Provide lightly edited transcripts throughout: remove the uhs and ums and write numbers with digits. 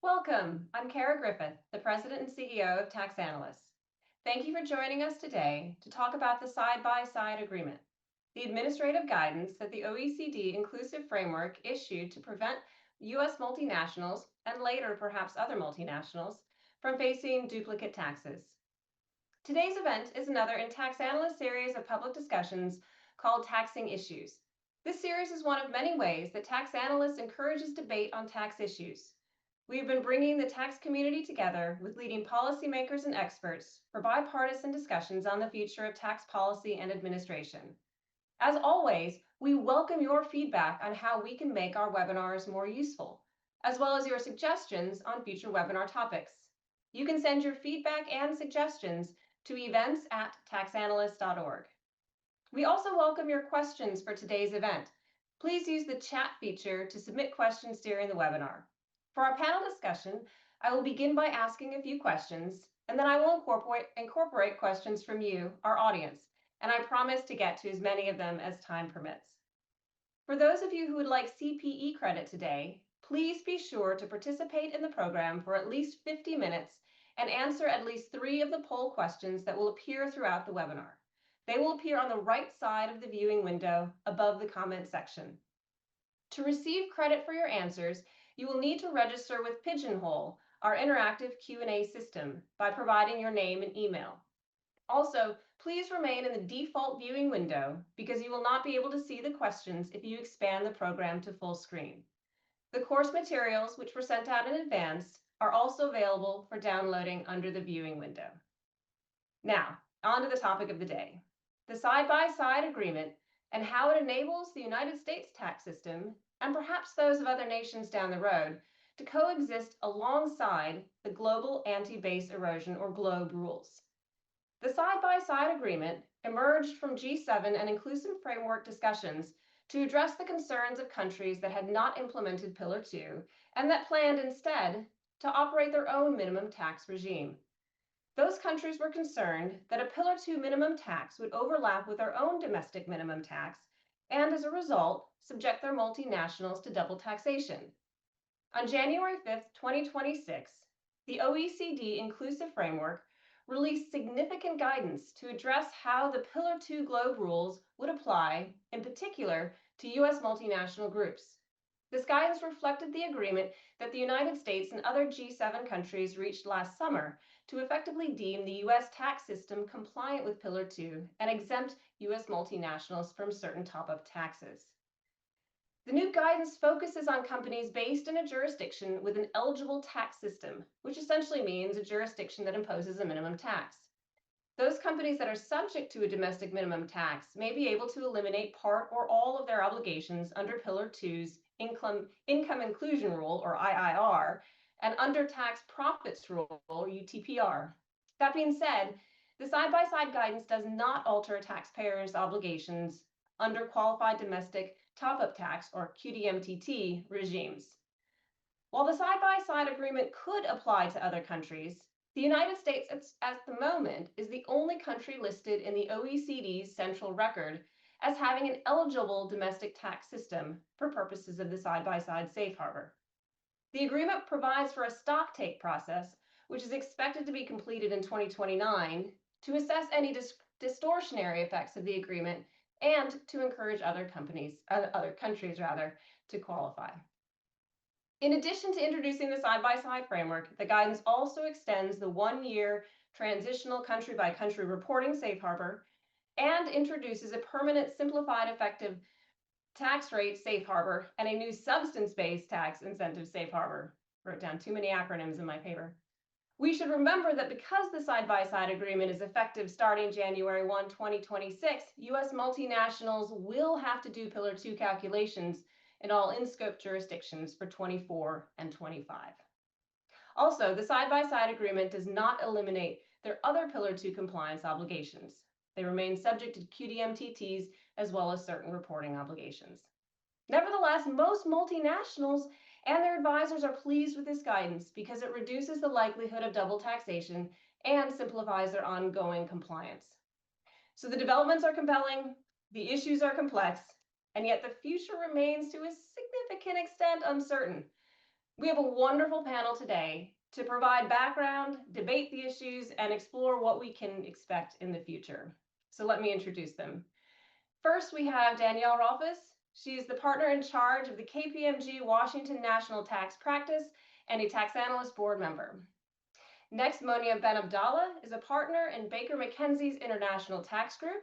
Welcome. I'm Kara Griffith, the President and CEO of Tax Analysts. Thank you for joining us today to talk about the side-by-side agreement, the administrative guidance that the OECD Inclusive Framework issued to prevent U.S. multinationals, and later perhaps other multinationals, from facing duplicate taxes. Today's event is another in Tax Analysts' series of public discussions called Taxing Issues. This series is one of many ways that Tax Analysts encourages debate on tax issues. We have been bringing the tax community together with leading policymakers and experts for bipartisan discussions on the future of tax policy and administration. As always, we welcome your feedback on how we can make our webinars more useful, as well as your suggestions on future webinar topics. You can send your feedback and suggestions to events@taxanalyst.org. We also welcome your questions for today's event. Please use the chat feature to submit questions during the webinar. For our panel discussion, I will begin by asking a few questions, and then I will incorporate questions from you, our audience, and I promise to get to as many of them as time permits. For those of you who would like CPE credit today, please be sure to participate in the program for at least 50 minutes and answer at least 3 of the poll questions that will appear throughout the webinar. They will appear on the right side of the viewing window above the comment section. To receive credit for your answers, you will need to register with Pigeonhole, our interactive Q&A system, by providing your name and email. Also, please remain in the default viewing window because you will not be able to see the questions if you expand the program to full screen. The course materials, which were sent out in advance, are also available for downloading under the viewing window. Now, on to the topic of the day, the side-by-side agreement and how it enables the United States tax system, and perhaps those of other nations down the road, to coexist alongside the Global Anti-Base Erosion, or GLOBE, rules. The side-by-side agreement emerged from G7 and Inclusive Framework discussions to address the concerns of countries that had not implemented Pillar 2 and that planned instead to operate their own minimum tax regime. Those countries were concerned that a Pillar 2 minimum tax would overlap with their own domestic minimum tax and, as a result, subject their multinationals to double taxation. On January 5, 2026, the OECD Inclusive Framework released significant guidance to address how the Pillar 2 GLOBE rules would apply, in particular, to U.S. multinational groups. This guidance reflected the agreement that the United States and other G7 countries reached last summer to effectively deem the U.S. tax system compliant with Pillar 2 and exempt U.S. multinationals from certain top-up taxes. The new guidance focuses on companies based in a jurisdiction with an eligible tax system, which essentially means a jurisdiction that imposes a minimum tax. Those companies that are subject to a domestic minimum tax may be able to eliminate part or all of their obligations under Pillar 2's Income Inclusion Rule, or IIR, and under Tax Profits Rule, or UTPR. That being said, the side-by-side guidance does not alter taxpayers' obligations under Qualified Domestic Top-Up Tax, or QDMTT, regimes. While the side-by-side agreement could apply to other countries, the United States at the moment is the only country listed in the OECD's central record as having an eligible domestic tax system for purposes of the side-by-side safe harbor. The agreement provides for a stocktake process, which is expected to be completed in 2029, to assess any distortionary effects of the agreement and to encourage other countries to qualify. In addition to introducing the side-by-side framework, the guidance also extends the 1-year transitional country-by-country reporting safe harbor and introduces a permanent simplified effective tax rate safe harbor and a new substance-based tax incentive safe harbor. Wrote down too many acronyms in my paper. We should remember that because the side-by-side agreement is effective starting January 1, 2026, U.S. multinationals will have to do Pillar 2 calculations in all in-scope jurisdictions for 24 and 25. Also, the side-by-side agreement does not eliminate their other Pillar 2 compliance obligations. They remain subject to QDMTTs as well as certain reporting obligations. Nevertheless, most multinationals and their advisors are pleased with this guidance because it reduces the likelihood of double taxation and simplifies their ongoing compliance. So the developments are compelling, the issues are complex, and yet the future remains to a significant extent uncertain. We have a wonderful panel today to provide background, debate the issues, and explore what we can expect in the future. So let me introduce them. First, we have Danielle Rolfes. She's the partner in charge of the KPMG Washington National Tax Practice and a tax analyst board member. Next, Monia Ben Abdallah is a partner in Baker McKenzie's International Tax Group.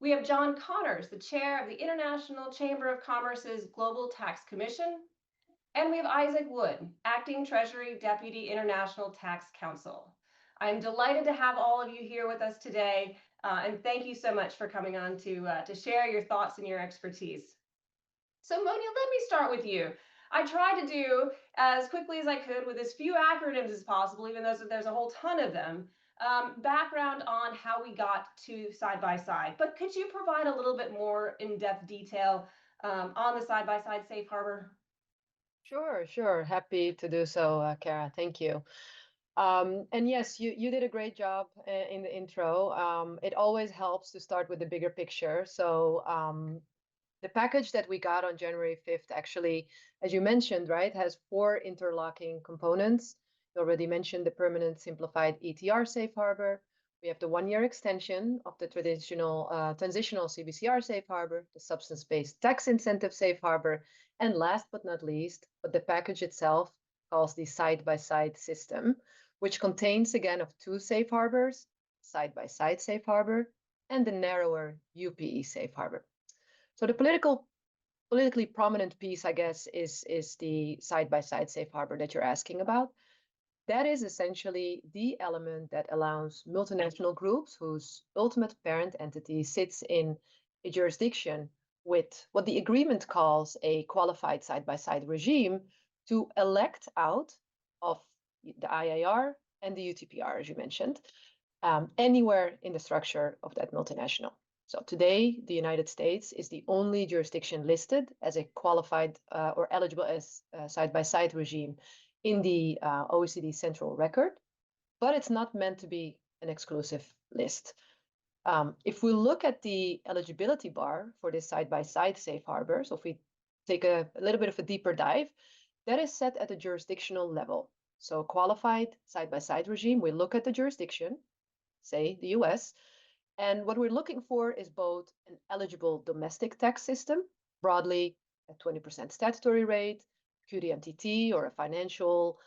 We have John Connors, the chair of the International Chamber of Commerce's Global Tax Commission. And we have Isaac Wood, Acting Treasury Deputy International Tax Counsel. I'm delighted to have all of you here with us today, and thank you so much for coming on to share your thoughts and your expertise. So Monia, let me start with you. I tried to do as quickly as I could with as few acronyms as possible, even though there's a whole ton of them, background on how we got to side by side. But could you provide a little bit more in-depth detail on the side-by-side safe harbor? Sure. Happy to do so, Kara. Thank you. And yes, you did a great job in the intro. It always helps to start with the bigger picture. So the package that we got on January 5th, actually, as you mentioned, right, has four interlocking components. You already mentioned the permanent simplified ETR safe harbor. We have the 1-year extension of the traditional transitional CBCR safe harbor, the substance-based tax incentive safe harbor, and last but not least, what the package itself calls the side-by-side system, which contains again of two safe harbors, side-by-side safe harbor, and the narrower UPE safe harbor. So the politically prominent piece, I guess, is the side-by-side safe harbor that you're asking about. That is essentially the element that allows multinational groups whose ultimate parent entity sits in a jurisdiction with what the agreement calls a qualified side-by-side regime to elect out of the IIR and the UTPR, as you mentioned, anywhere in the structure of that multinational. So today, the United States is the only jurisdiction listed as a qualified or eligible as side-by-side regime in the OECD Central Record, but it's not meant to be an exclusive list. If we look at the eligibility bar for this side-by-side safe harbor, so if we take a little bit of a deeper dive, that is set at the jurisdictional level. So qualified side-by-side regime, we look at the jurisdiction, say the US, and what we're looking for is both an eligible domestic tax system, broadly a 20% statutory rate, QDMTT, or a financial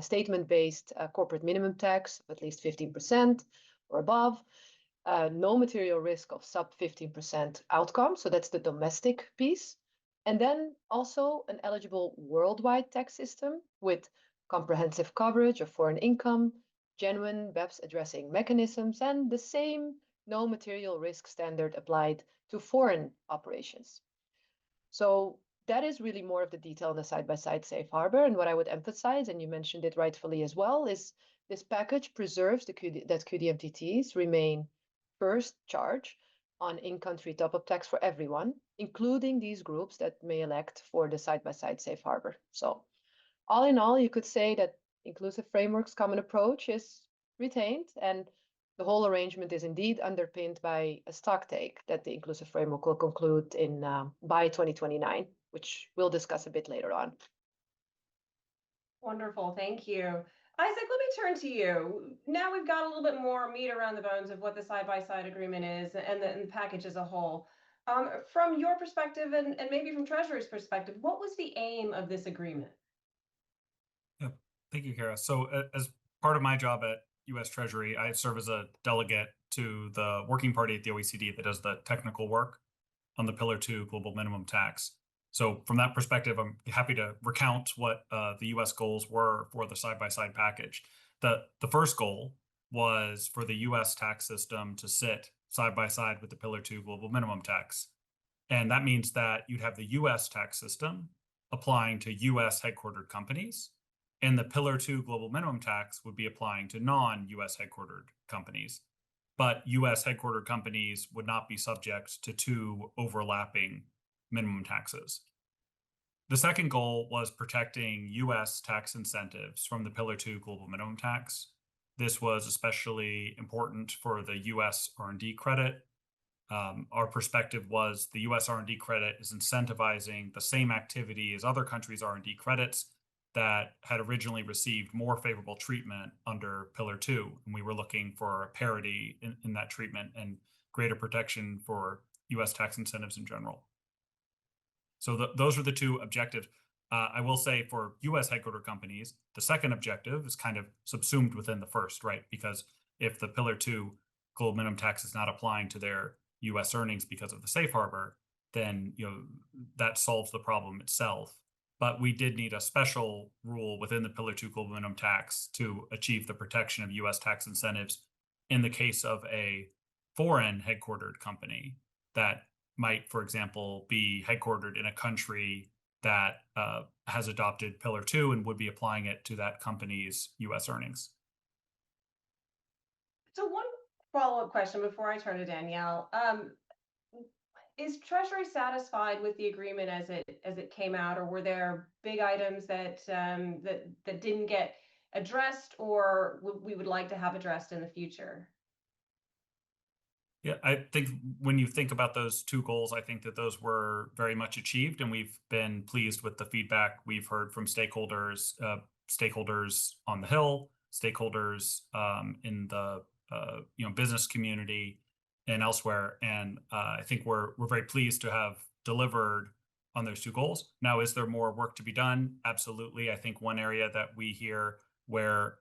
statement-based corporate minimum tax of at least 15% or above, no material risk of sub 15% outcome. So that's the domestic piece. And then also an eligible worldwide tax system with comprehensive coverage of foreign income, genuine BEPS addressing mechanisms, and the same no material risk standard applied to foreign operations. So that is really more of the detail in the side-by-side safe harbor. And what I would emphasize, and you mentioned it rightfully as well, is this package preserves that QDMTTs remain first charge on in-country top-up tax for everyone, including these groups that may elect for the side-by-side safe harbor. So all in all, you could say that inclusive framework's common approach is retained, and the whole arrangement is indeed underpinned by a stock take that the inclusive framework will conclude in by 2029, which we'll discuss a bit later on. Wonderful, thank you. Isaac, let me turn to you. Now we've got a little bit more meat around the bones of what the side-by-side agreement is and the package as a whole. From your perspective and maybe from Treasury's perspective, what was the aim of this agreement? Yeah, thank you, Kara. So as part of my job at U.S. Treasury, I serve as a delegate to the working party at the OECD that does the technical work on the Pillar 2 global minimum tax. So from that perspective, I'm happy to recount what the U.S. goals were for the side-by-side package. The first goal was for the U.S. tax system to sit side by side with the Pillar 2 global minimum tax. And that means that you'd have the U.S. tax system applying to U.S. headquartered companies, and the Pillar 2 global minimum tax would be applying to non-US headquartered companies. But US headquartered companies would not be subject to two overlapping minimum taxes. The second goal was protecting US tax incentives from the Pillar 2 global minimum tax. This was especially important for the US R&D credit. Our perspective was the US R&D credit is incentivizing the same activity as other countries' R&D credits, that had originally received more favorable treatment under Pillar 2. And we were looking for a parity in that treatment and greater protection for US tax incentives in general. So those are the two objectives. I will say for US headquarter companies, the second objective is kind of subsumed within the first, right? Because if the Pillar 2 global minimum tax is not applying to their US earnings because of the safe harbor, then that solves the problem itself. But we did need a special rule within the Pillar 2 global minimum tax to achieve the protection of US tax incentives in the case of a foreign headquartered company that might, for example, be headquartered in a country that has adopted Pillar 2 and would be applying it to that company's US earnings. So one follow-up question before I turn to Danielle. Is Treasury satisfied with the agreement as it came out, or were there big items that that didn't get addressed, or we would like to have addressed in the future? Yeah, I think when you think about those two goals, I think that those were very much achieved, and we've been pleased with the feedback we've heard from stakeholders, stakeholders on the Hill, stakeholders in the business community and elsewhere. And I think we're very pleased to have delivered on those two goals. Now, is there more work to be done? Absolutely. I think one area that we hear where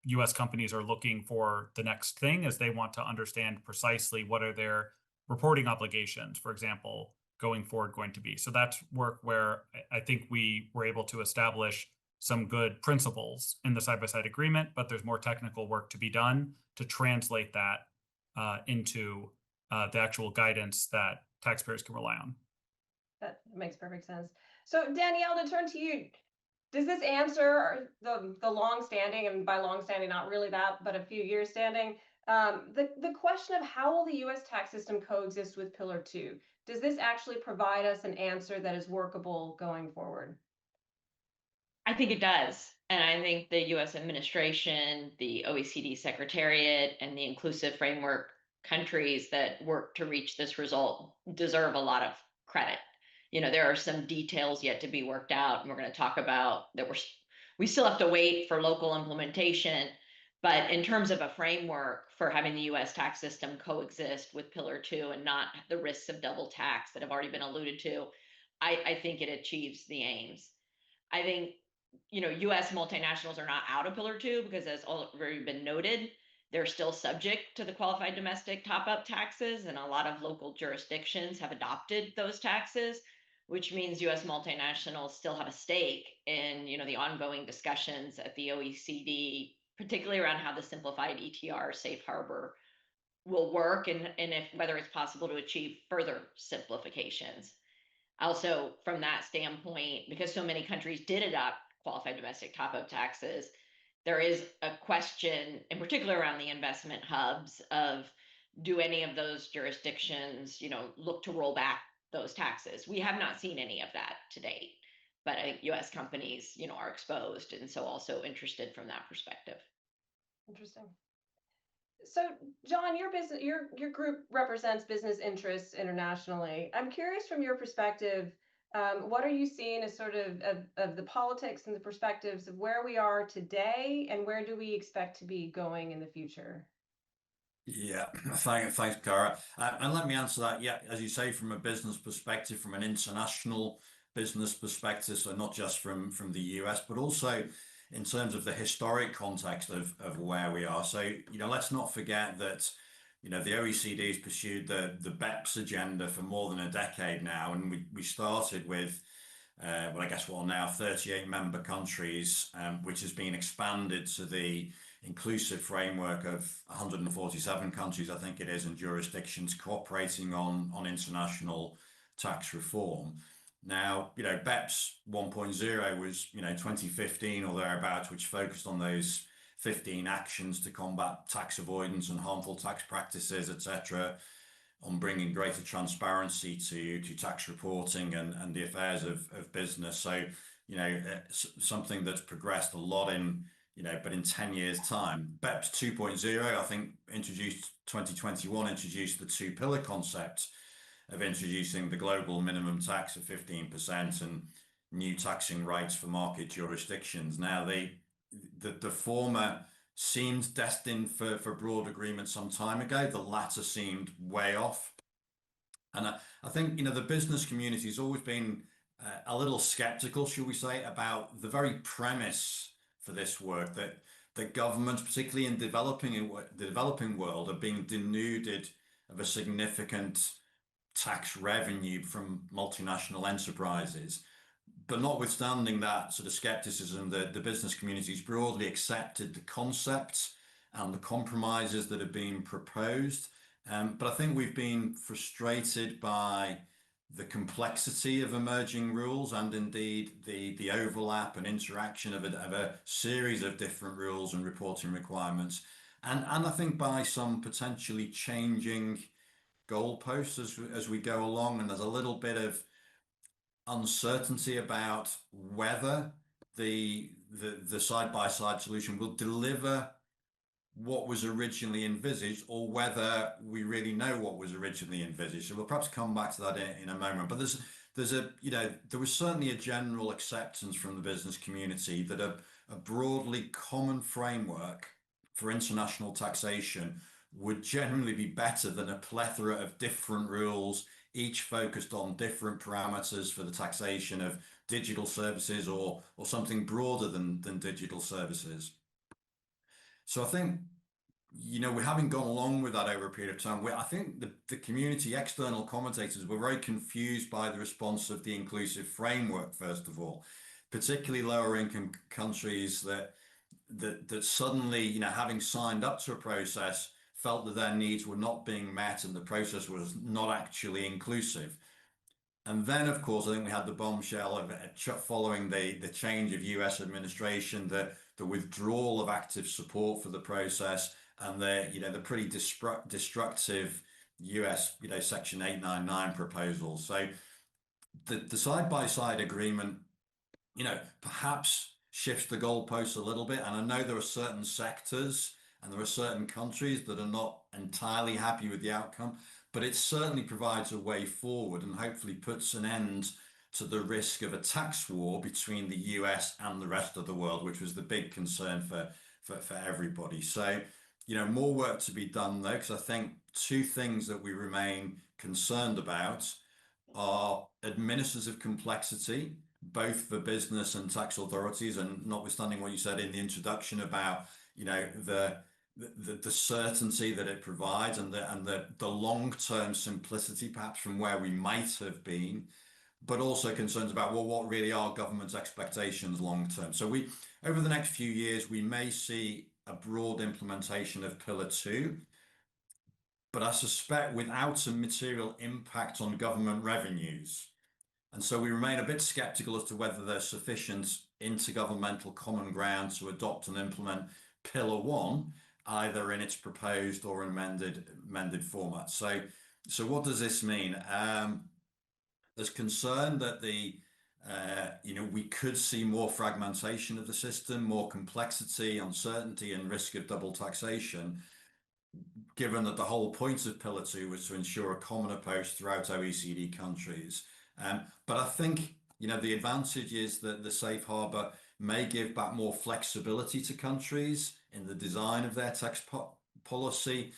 US companies are looking for the next thing is they want to understand precisely what are their reporting obligations, for example, going forward going to be. So that's work where I think we were able to establish some good principles in the side-by-side agreement, but there's more technical work to be done to translate that into the actual guidance that taxpayers can rely on. That makes perfect sense. So Danielle, to turn to you, does this answer the long-standing, and by long-standing, not really that, but a few years standing, the question of how will the U.S. tax system coexist with Pillar 2? Does this actually provide us an answer that is workable going forward? I think it does. And I think the US administration, the OECD Secretariat, and the inclusive framework countries that work to reach this result deserve a lot of credit. There are some details yet to be worked out, and we're going to talk about that. We still have to wait for local implementation. But in terms of a framework for having the US tax system coexist with Pillar 2 and not the risks of double tax that have already been alluded to, I think it achieves the aims. I think US multinationals are not out of Pillar 2 because, as already been noted, they're still subject to the qualified domestic top-up taxes, and a lot of local jurisdictions have adopted those taxes, which means US multinationals still have a stake in the ongoing discussions at the OECD, particularly around how the simplified ETR safe harbor will work, and whether it's possible to achieve further simplifications. Also, from that standpoint, because so many countries did adopt qualified domestic top-up taxes, there is a question, in particular around the investment hubs, of do any of those jurisdictions, look to roll back those taxes? We have not seen any of that to date, but I think US companies, are exposed, and so also interested from that perspective. Interesting. So, John, your group represents business interests internationally. I'm curious from your perspective, what are you seeing as sort of the politics and the perspectives of where we are today, and where do we expect to be going in the future? Yeah, thanks, Cara. And let me answer that. Yeah, as you say, from a business perspective, from an international business perspective, so not just from the US, but also in terms of the historic context of where we are. So, let's not forget that, the OECD has pursued the BEPS agenda for more than a decade now. And we started with, now 38 member countries, which has been expanded to the inclusive framework of 147 countries, I think it is, and jurisdictions cooperating on international tax reform. Now, BEPS 1.0 was, 2015 or thereabouts, which focused on those 15 actions to combat tax avoidance and harmful tax practices, etc., on bringing greater transparency to tax reporting and the affairs of business. So, something that's progressed a lot in, but in 10 years' time. BEPS 2.0, I think, introduced the two-pillar concept of introducing the global minimum tax of 15%. And, new taxing rights for market jurisdictions. Now, the former seemed destined for broad agreement some time ago. The latter seemed way off. And I think, you know, the business community has always been a little skeptical, shall we say, about the very premise for this work, that governments, particularly in the developing world, are being denuded of a significant tax revenue from multinational enterprises. But notwithstanding that sort of skepticism, the business community's broadly accepted the concepts and the compromises that have been proposed. But I think we've been frustrated by the complexity of emerging rules and indeed the overlap and interaction of a series of different rules and reporting requirements. And I think by some potentially changing goalposts as we go along, and there's a little bit of uncertainty about whether the side-by-side solution will deliver what was originally envisaged, or whether we really know what was originally envisaged. So we'll perhaps come back to that in a moment. But there was certainly a general acceptance from the business community that a broadly common framework for international taxation would generally be better than a plethora of different rules, each focused on different parameters for the taxation of digital services or something broader than digital services. So I think, you know, we having gone along with that over a period of time, I think the community, external commentators, were very confused by the response of the inclusive framework, first of all, particularly lower income countries that suddenly, you know, having signed up to a process, felt that their needs were not being met and the process was not actually inclusive. And then, of course, I think we had the bombshell of following the change of US administration, the withdrawal of active support for the process, and the pretty destructive US, Section 899 proposal. So the side-by-side agreement, perhaps shifts the goalposts a little bit. And I know there are certain sectors and there are certain countries that are not entirely happy with the outcome, but it certainly provides a way forward and hopefully puts an end to the risk of a tax war between the US and the rest of the world, which was the big concern for everybody. So, more work to be done though, because I think two things that we remain concerned about are administrative complexity, both for business and tax authorities, and notwithstanding what you said in the introduction about, the certainty that it provides and the long-term simplicity perhaps from where we might have been, but also concerns about, well, what really are government's expectations long-term. So over the next few years, we may see a broad implementation of Pillar 2, but I suspect without a material impact on government revenues. And so we remain a bit skeptical as to whether there's sufficient intergovernmental common ground to adopt and implement Pillar 1, either in its proposed or amended format. So what does this mean? There's concern that we could see more fragmentation of the system, more complexity, uncertainty, and risk of double taxation, given that the whole point of Pillar 2 was to ensure a common approach throughout OECD countries. But I think, the advantage is that the safe harbor may give back more flexibility to countries in the design of their tax policy.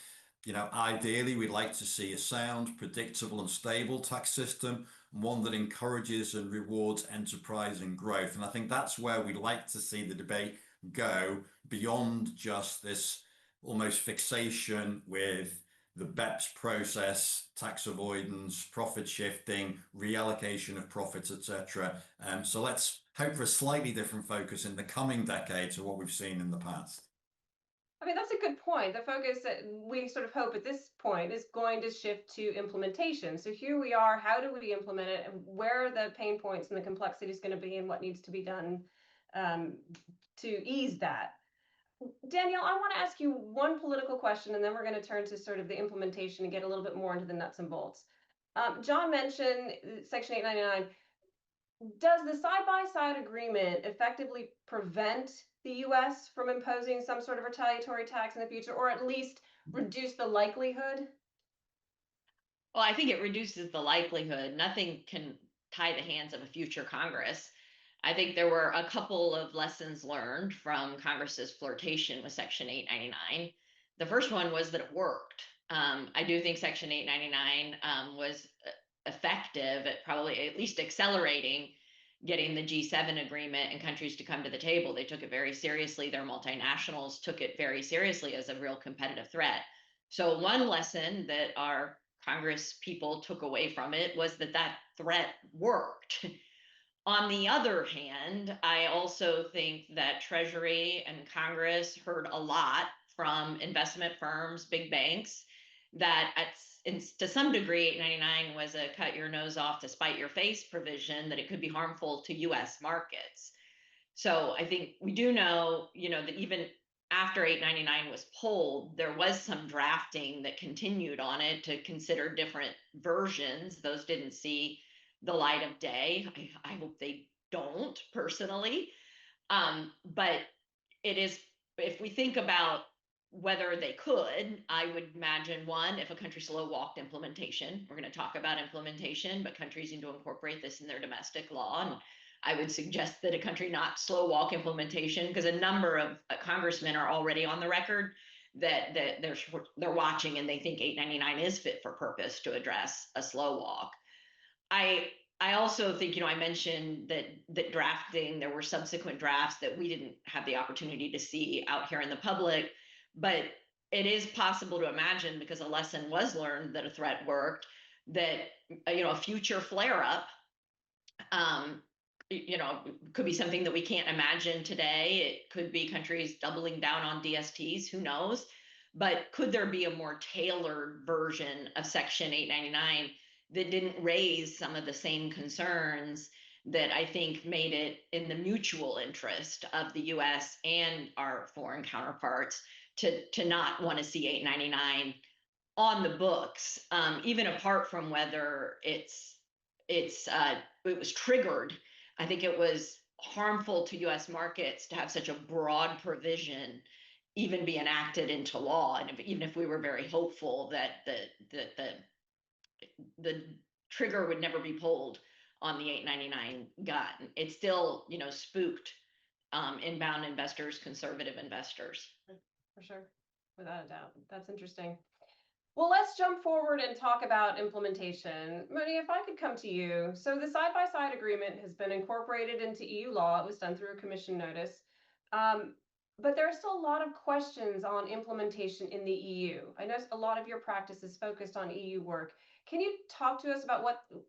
Ideally, we'd like to see a sound, predictable, and stable tax system, one that encourages and rewards enterprise and growth. And I think that's where we'd like to see the debate go beyond just this almost fixation with the BEPS process, tax avoidance, profit shifting, reallocation of profits, etc. So let's hope for a slightly different focus in the coming decade to what we've seen in the past. I mean, that's a good point. The focus that we sort of hope at this point is going to shift to implementation. So here we are, how do we implement it, and where are the pain points and the complexity is going to be, and what needs to be done to ease that. Danielle, I want to ask you one political question, and then we're going to turn to sort of the implementation and get a little bit more into the nuts and bolts. John mentioned Section 899. Does the side-by-side agreement effectively prevent the U.S. from imposing some sort of retaliatory tax in the future, or at least reduce the likelihood? Well, I think it reduces the likelihood. Nothing can tie the hands of a future Congress. I think there were a couple of lessons learned from Congress's flirtation with Section 899. The first one was that it worked. I do think Section 899 was effective at probably at least accelerating getting the G7 agreement and countries to come to the table. They took it very seriously. Their multinationals took it very seriously as a real competitive threat. So one lesson that our Congress people took away from it was that that threat worked. On the other hand, I also think that Treasury and Congress heard a lot from investment firms, big banks, that to some degree, 899 was a cut your nose off to spite your face provision, that it could be harmful to US markets. So I think we do know, that even after 899 was pulled, there was some drafting that continued on it to consider different versions. Those didn't see the light of day. I hope they don't personally. But it is, if we think about whether they could, I would imagine one, if a country slow walked implementation, we're going to talk about implementation, but countries need to incorporate this in their domestic law. And I would suggest that a country not slow walk implementation, because a number of congressmen are already on the record that they're watching and they think 899 is fit for purpose to address a slow walk. I also think, I mentioned that drafting, there were subsequent drafts that we didn't have the opportunity to see out here in the public, but it is possible to imagine, because a lesson was learned that a threat worked, that, a future flare-up, could be something that we can't imagine today. It could be countries doubling down on DSTs, who knows? But could there be a more tailored version of Section 899 that didn't raise some of the same concerns that I think made it in the mutual interest of the US and our foreign counterparts to not want to see 899 on the books, even apart from whether it was triggered. I think it was harmful to US markets to have such a broad provision even be enacted into law. And even if we were very hopeful that the trigger would never be pulled on the 899 gun, it still, spooked inbound investors, conservative investors. For sure, without a doubt. That's interesting. Well, let's jump forward and talk about implementation. Moni, if I could come to you. So the side-by-side agreement has been incorporated into EU law. It was done through a commission notice. But there are still a lot of questions on implementation in the EU. I know a lot of your practice is focused on EU work. Can you talk to us about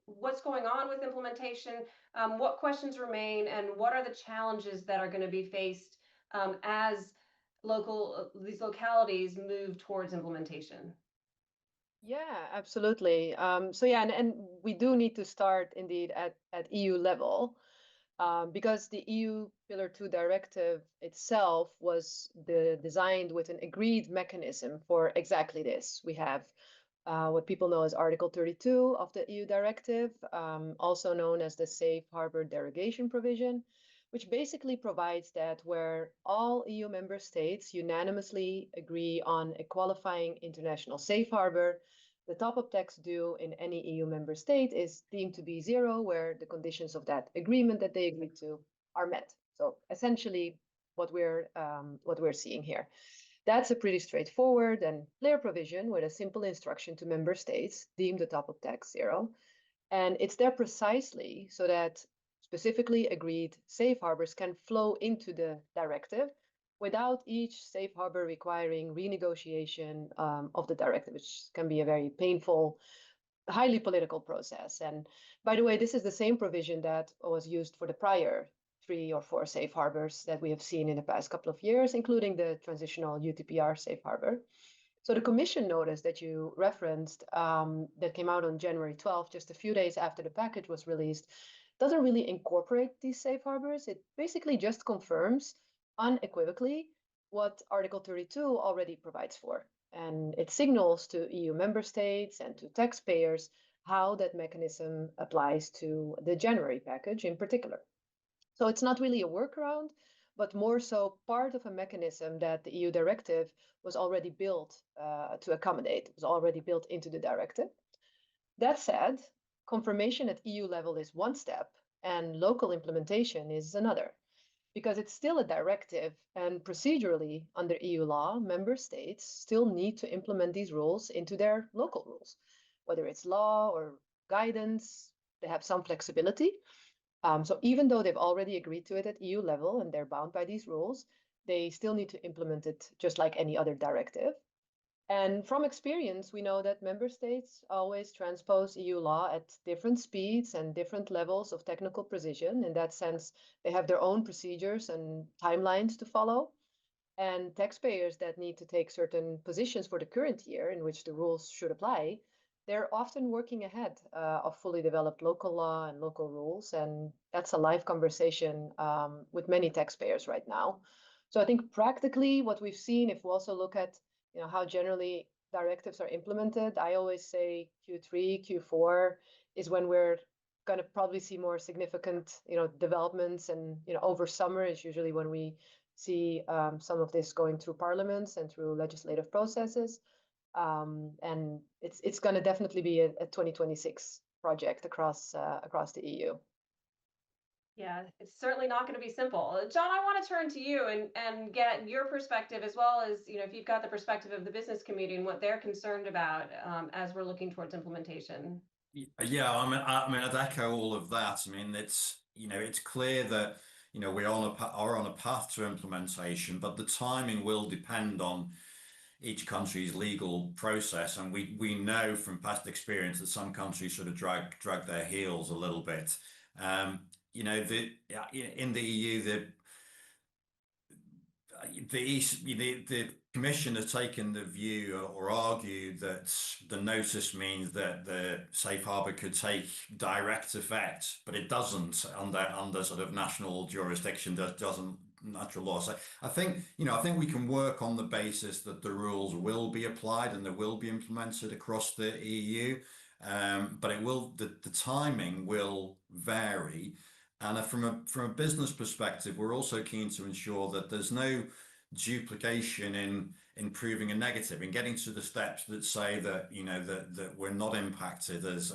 what's going on with implementation, what questions remain, and what are the challenges that are going to be faced as these localities move towards implementation? Yeah, absolutely. So yeah, and we do need to start indeed at EU level, because the EU Pillar 2 directive itself was designed with an agreed mechanism for exactly this. We have what people know as Article 32 of the EU directive, also known as the Safe Harbor Derogation Provision, which basically provides that where all EU member states unanimously agree on a qualifying international safe harbor, the top-up tax due in any EU member state is deemed to be zero, where the conditions of that agreement that they agreed to are met. So essentially, what we're seeing here. That's a pretty straightforward and clear provision with a simple instruction to member states, deem the top-up tax zero. And it's there precisely so that specifically agreed safe harbors can flow into the directive without each safe harbor requiring renegotiation of the directive, which can be a very painful, highly political process. And by the way, this is the same provision that was used for the prior 3 or 4 safe harbors that we have seen in the past couple of years, including the transitional UTPR safe harbor. So the commission notice that you referenced that came out on January 12th, just a few days after the package was released, doesn't really incorporate these safe harbors. It basically just confirms unequivocally what Article 32 already provides for. And it signals to EU member states and to taxpayers how that mechanism applies to the January package in particular. So it's not really a workaround, but more so part of a mechanism that the EU directive was already built to accommodate. It was already built into the directive. That said, confirmation at EU level is one step, and local implementation is another, because it's still a directive, and procedurally, under EU law, member states still need to implement these rules into their local rules. Whether it's law or guidance, they have some flexibility. So even though they've already agreed to it at EU level and they're bound by these rules, they still need to implement it just like any other directive. And from experience, we know that member states always transpose EU law at different speeds and different levels of technical precision. In that sense, they have their own procedures and timelines to follow. And taxpayers that need to take certain positions for the current year in which the rules should apply, they're often working ahead of fully developed local law and local rules. And that's a live conversation with many taxpayers right now. So I think practically what we've seen, if we also look at how generally directives are implemented, I always say Q3, Q4 is when we're going to probably see more significant developments, and over summer is usually when we see some of this going through parliaments and through legislative processes. And it's going to definitely be a 2026 project across the EU. Yeah, it's certainly not going to be simple. John, I want to turn to you and get your perspective, as well as, if you've got the perspective of the business community and what they're concerned about as we're looking towards implementation. Yeah, I mean, I'd echo all of that. I mean, it's clear that we are on a path to implementation, but the timing will depend on each country's legal process, and we know from past experience that some countries sort of drag their heels a little bit. In the EU, the Commission has taken the view or argued that the notice means that the safe harbour could take direct effect, but it doesn't under sort of national jurisdiction. Doesn't natural law. So I think we can work on the basis that the rules will be applied and they will be implemented across the EU, but the timing will vary. And from a business perspective, we're also keen to ensure that there's no duplication in proving a negative, in getting to the steps that say that that we're not impacted as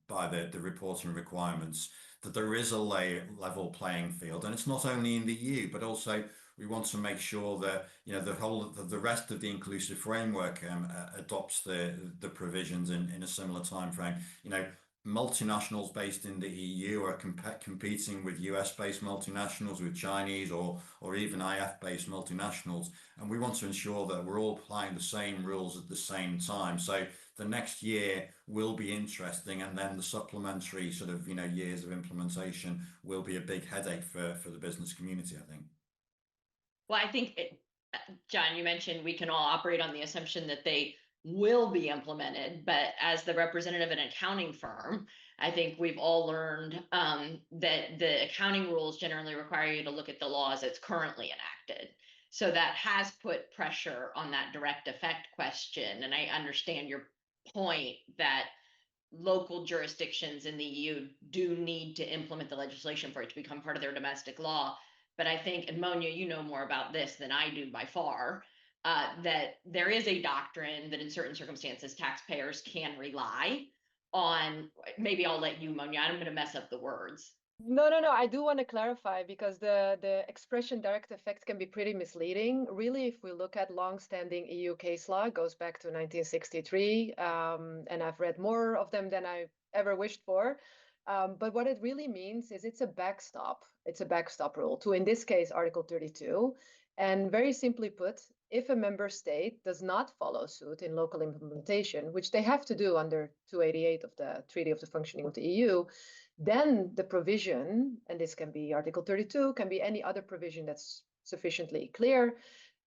by the reporting requirements, that there is a level playing field, and it's not only in the EU, but also we want to make sure that the rest of the inclusive framework adopts the provisions in a similar time frame. Multinationals based in the EU are competing with US-based multinationals, with Chinese or even IF-based multinationals, and we want to ensure that we're all applying the same rules at the same time. So the next year will be interesting, and then the supplementary sort of years of implementation will be a big headache for the business community, I think. Well, I think, John, you mentioned we can all operate on the assumption that they will be implemented, but as the representative of an accounting firm, I think we've all learned that the accounting rules generally require you to look at the law as it's currently enacted. So that has put pressure on that direct effect question. And I understand your point that local jurisdictions in the EU do need to implement the legislation for it to become part of their domestic law. But I think, and Monia, you know more about this than I do by far, that there is a doctrine that in certain circumstances taxpayers can rely on. Maybe I'll let you, Monia, I'm going to mess up the words. No, I do want to clarify, because the expression direct effect can be pretty misleading. Really, if we look at long-standing EU case law, it goes back to 1963, and I've read more of them than I ever wished for. But what it really means is it's a backstop. It's a backstop rule to, in this case, Article 32. And very simply put, if a member state does not follow suit in local implementation, which they have to do under 288 of the Treaty of the Functioning of the EU, then the provision, and this can be Article 32, can be any other provision that's sufficiently clear.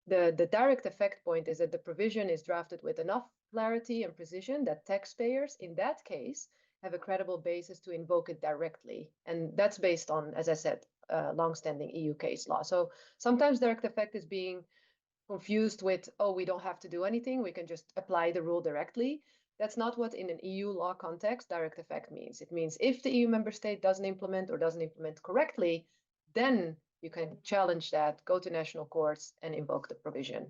The direct effect point is that the provision is drafted with enough clarity and precision that taxpayers, in that case, have a credible basis to invoke it directly. And that's based on, as I said, longstanding EU case law. So sometimes direct effect is being confused with, oh, we don't have to do anything, we can just apply the rule directly. That's not what, in an EU law context, direct effect means. It means if the EU member state doesn't implement correctly, then you can challenge that, go to national courts and invoke the provision.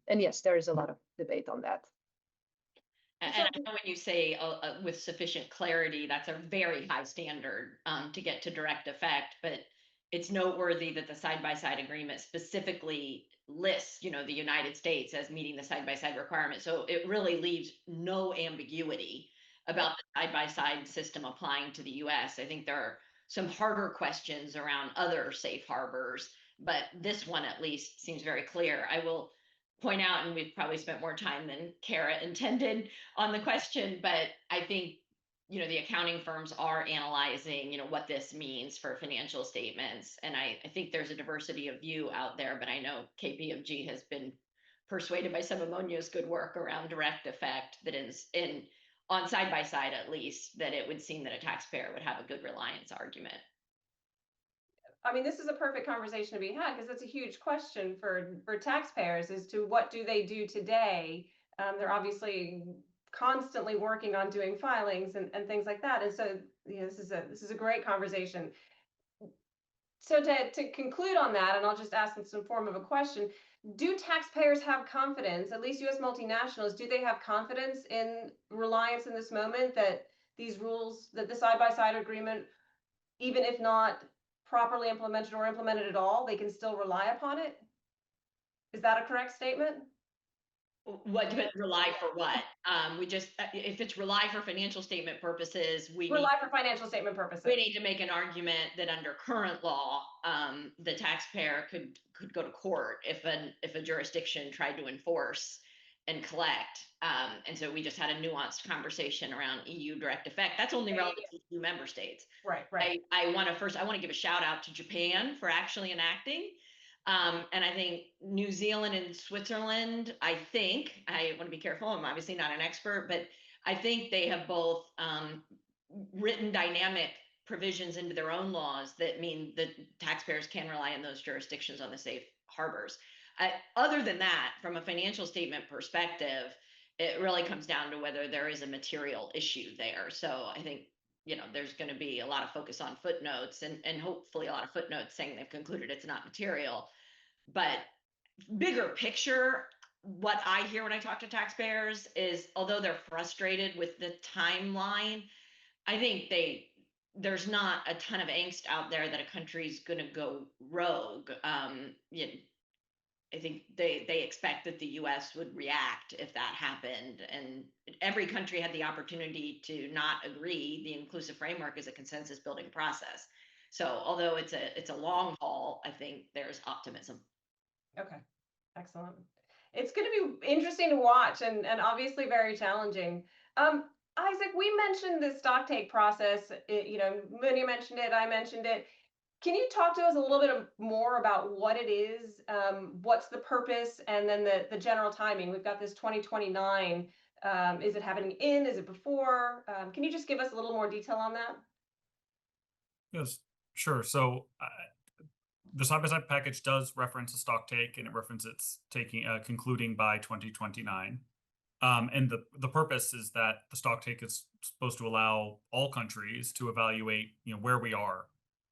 And yes, there is a lot of debate on that. And So- I know when you say with sufficient clarity, that's a very high standard to get to direct effect, but it's noteworthy that the side-by-side agreement specifically lists, you know, the United States as meeting the side-by-side requirement. So it really leaves no ambiguity about the side-by-side system applying to the US. I think there are some harder questions around other safe harbors, but this one at least seems very clear. I will point out, and we've probably spent more time than Kara intended on the question, but I think, you know, the accounting firms are analyzing, you know, what this means for financial statements. And I think there's a diversity of view out there, but I know KPMG has been persuaded by some of Monio's good work around direct effect that is on side by side, at least, that it would seem that a taxpayer would have a good reliance argument. I mean, this is a perfect conversation to be had because it's a huge question for taxpayers as to what do they do today. They're obviously constantly working on doing filings and things like that. And so, you know, this is a great conversation. So to conclude on that, and I'll just ask in some form of a question, do taxpayers have confidence, at least US multinationals, do they have confidence in reliance in this moment that these rules, that the side-by-side agreement, even if not properly implemented or implemented at all, they can still rely upon it? Is that a correct statement? What do it rely for what? We just, if it's rely for financial statement purposes, Rely for financial statement purposes. we need to make an argument that under current law, the taxpayer could go to court if a jurisdiction tried to enforce and collect. And so we just had a nuanced conversation around EU direct effect. That's only relevant to EU member states. Right, right. I want to give a shout out to Japan for actually enacting. And I think New Zealand and Switzerland, I want to be careful, I'm obviously not an expert, but I think they have both written dynamic provisions into their own laws that mean that taxpayers can rely on those jurisdictions on the safe harbors. Other than that, from a financial statement perspective, it really comes down to whether there is a material issue there. So I think, you know, there's going to be a lot of focus on footnotes and hopefully a lot of footnotes saying they've concluded it's not material. But bigger picture, what I hear when I talk to taxpayers is, although they're frustrated with the timeline, I think there's not a ton of angst out there that a country's going to go rogue. I think they expect that the US would react if that happened. And every country had the opportunity to not agree. The inclusive framework is a consensus building process. So although it's a long haul, I think there's optimism. Okay, excellent. It's going to be interesting to watch and obviously very challenging. Isaac, we mentioned the stock take process. You know, Munia mentioned it, I mentioned it. Can you talk to us a little bit more about what it is, what's the purpose, and then the general timing? We've got this 2029. Is it happening is it before? Can you just give us a little more detail on that? Yes, sure. So the side-by-side package does reference a stock take, and it references concluding by 2029. And the purpose is that the stock take is supposed to allow all countries to evaluate, you know, where we are